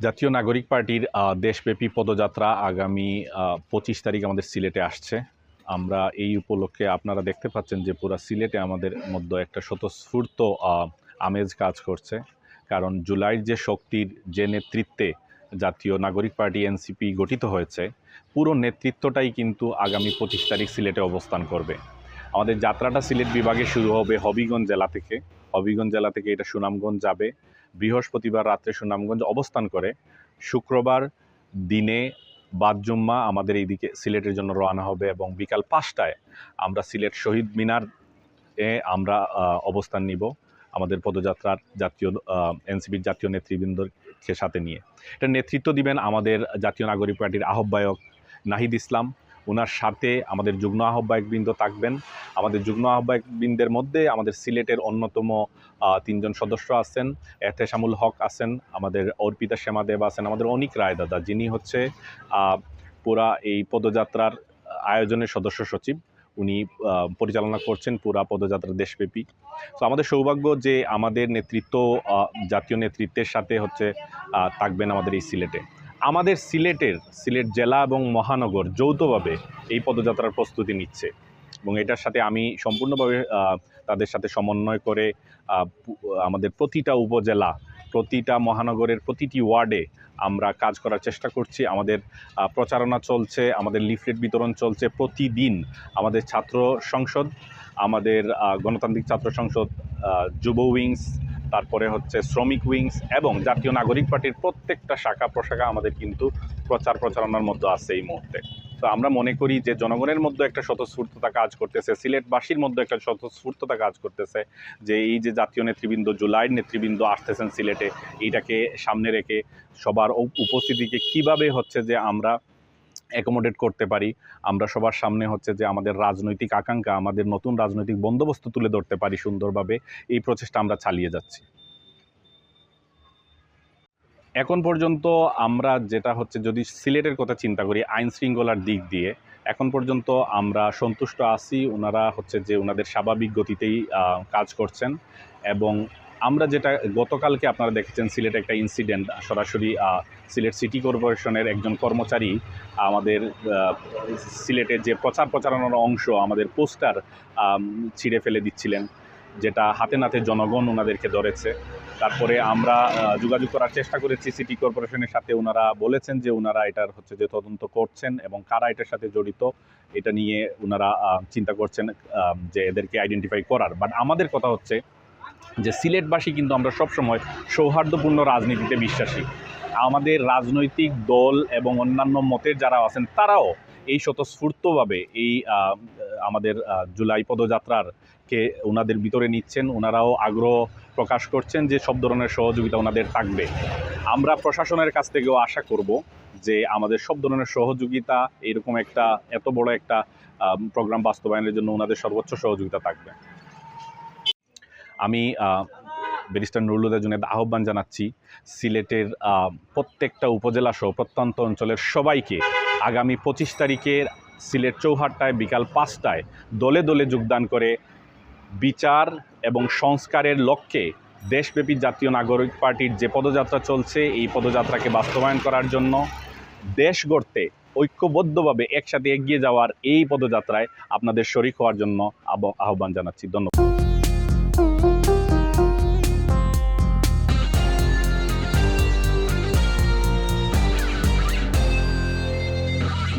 জাতীয় নাগরিক পার্টির দেশব্যাপী পদযাত্রা আগামী 25 তারিখ আমাদের সিলেটে আসছে। আমরা এই উপলক্ষে আপনারা দেখতে পাচ্ছেন যে পুরা সিলেটে আমাদের মধ্যে একটা স্বতঃস্ফূর্ত আমেজ কাজ করছে। কারণ জুলাইয়ের যে শক্তির যে নেতৃত্বে জাতীয় নাগরিক পার্টি এনসিপি গঠিত হয়েছে, পুরো নেতৃত্বটাই কিন্তু আগামী 25 তারিখ সিলেটে অবস্থান করবে। আমাদের যাত্রাটা সিলেট বিভাগে শুরু হবে হবিগঞ্জ জেলা থেকে। হবিগঞ্জ জেলা থেকে এটা সুনামগঞ্জ যাবে। বৃহস্পতিবার রাত্রে সুনামগঞ্জ অবস্থান করে শুক্রবার দিনে বাদ জুম্মা আমাদের এইদিকে সিলেটের জন্য রওনা হবে এবং বিকাল 5টায় আমরা সিলেট শহীদ মিনার আমরা অবস্থান নিব আমাদের পদযাত্রার জাতীয় এনসিপির জাতীয় নেতৃবৃন্দকে সাথে নিয়ে। এটা নেতৃত্ব দিবেন আমাদের জাতীয় নাগরিক পার্টির আহ্বায়ক নাহিদ ইসলাম। ওনার সাথে আমাদের যুগ্ম আহ্বায়কবৃন্দ থাকবেন। আমাদের যুগ্ম আহ্বায়কবৃন্দের মধ্যে আমাদের সিলেটের অন্যতম 3 জন সদস্য আছেন। এহতেশামুল হক আছেন, আমাদের অর্পিতা শ্যামাদেব আছেন, আমাদের অনিক রায় দাদা, যিনি হচ্ছে পুরা এই পদযাত্রার আয়োজনের সদস্য সচিব। উনি পরিচালনা করছেন পুরা পদযাত্রা দেশব্যাপী। তো আমাদের সৌভাগ্য যে আমাদের নেতৃত্ব জাতীয় নেতৃত্বের সাথে হচ্ছে থাকবেন আমাদের এই সিলেটে। আমাদের সিলেট জেলা এবং মহানগর যৌথভাবে এই পদযাত্রার প্রস্তুতি নিচ্ছে এবং এটার সাথে আমি সম্পূর্ণভাবে তাদের সাথে সমন্বয় করে আমাদের প্রতিটা উপজেলা, প্রতিটা মহানগরের প্রতিটি ওয়ার্ডে আমরা কাজ করার চেষ্টা করছি। আমাদের প্রচারণা চলছে, আমাদের লিফলেট বিতরণ চলছে প্রতিদিন। আমাদের ছাত্র সংসদ, আমাদের গণতান্ত্রিক ছাত্র সংসদ, যুব উইংস, তারপরে হচ্ছে শ্রমিক উইংস এবং জাতীয় নাগরিক পার্টির প্রত্যেকটা শাখা প্রশাখা আমাদের কিন্তু প্রচারণার মধ্যে আছে এই মুহূর্তে। তো আমরা মনে করি যে জনগণের মধ্যে একটা স্বতঃস্ফূর্ততা কাজ করতেছে, সিলেটবাসীর মধ্যে একটা স্বতঃস্ফূর্ততা কাজ করতেছে যে এই যে জাতীয় নেতৃবৃন্দ, জুলাইয়ের নেতৃবৃন্দ আসতেছেন সিলেটে, এইটাকে সামনে রেখে সবার উপস্থিতিকে কিভাবে হচ্ছে যে আমরা অ্যাকোমোডেট করতে পারি, আমরা সবার সামনে হচ্ছে যে আমাদের রাজনৈতিক আকাঙ্ক্ষা, আমাদের নতুন রাজনৈতিক বন্দোবস্ত তুলে ধরতে পারি সুন্দরভাবে, এই প্রচেষ্টা আমরা চালিয়ে যাচ্ছি। এখন পর্যন্ত আমরা যেটা হচ্ছে, যদি সিলেটের কথা চিন্তা করি আইন শৃঙ্খলার দিক দিয়ে, এখন পর্যন্ত আমরা সন্তুষ্ট আছি। ওনারা হচ্ছে যে ওনাদের স্বাভাবিক গতিতেই কাজ করছেন এবং আমরা যেটা গতকালকে আপনারা দেখেছেন সিলেটে একটা ইনসিডেন্ট, সরাসরি সিলেট সিটি কর্পোরেশনের একজন কর্মচারী আমাদের সিলেটের যে প্রচারণার অংশ, আমাদের পোস্টার ছিঁড়ে ফেলে দিচ্ছিলেন, যেটা হাতে নাতে জনগণ ওনাদেরকে ধরেছে। তারপরে আমরা যোগাযোগ করার চেষ্টা করেছি সিটি কর্পোরেশনের সাথে। ওনারা বলেছেন যে ওনারা এটার হচ্ছে যে তদন্ত করছেন এবং কারা এটার সাথে জড়িত এটা নিয়ে ওনারা চিন্তা করছেন যে এদেরকে আইডেন্টিফাই করার। বাট আমাদের কথা হচ্ছে যে সিলেটবাসী কিন্তু আমরা সবসময় সৌহার্দ্যপূর্ণ রাজনীতিতে বিশ্বাসী। আমাদের রাজনৈতিক দল এবং অন্যান্য মতের যারা আছেন তারাও এই স্বতঃস্ফূর্তভাবে এই আমাদের জুলাই পদযাত্রারকে ওনাদের ভিতরে নিচ্ছেন। ওনারাও আগ্রহ প্রকাশ করছেন যে সব ধরনের সহযোগিতা ওনাদের থাকবে। আমরা প্রশাসনের কাছ থেকেও আশা করব যে আমাদের সব ধরনের সহযোগিতা, এরকম একটা এত বড় একটা প্রোগ্রাম বাস্তবায়নের জন্য ওনাদের সর্বোচ্চ সহযোগিতা থাকবে। আমি ব্যারিস্টার নুরুল হুদা জুনেদ আহ্বান জানাচ্ছি সিলেটের প্রত্যেকটা উপজেলা সহ প্রত্যন্ত অঞ্চলের সবাইকে আগামী 25 তারিখের সিলেট চৌহাট্টায় বিকাল 5টায় দলে দলে যোগদান করে বিচার এবং সংস্কারের লক্ষ্যে দেশব্যাপী জাতীয় নাগরিক পার্টির যে পদযাত্রা চলছে, এই পদযাত্রাকে বাস্তবায়ন করার জন্য দেশ গড়তে ঐক্যবদ্ধভাবে একসাথে এগিয়ে যাওয়ার এই পদযাত্রায় আপনাদের শরিক হওয়ার জন্য আহ্বান জানাচ্ছি। ধন্যবাদ।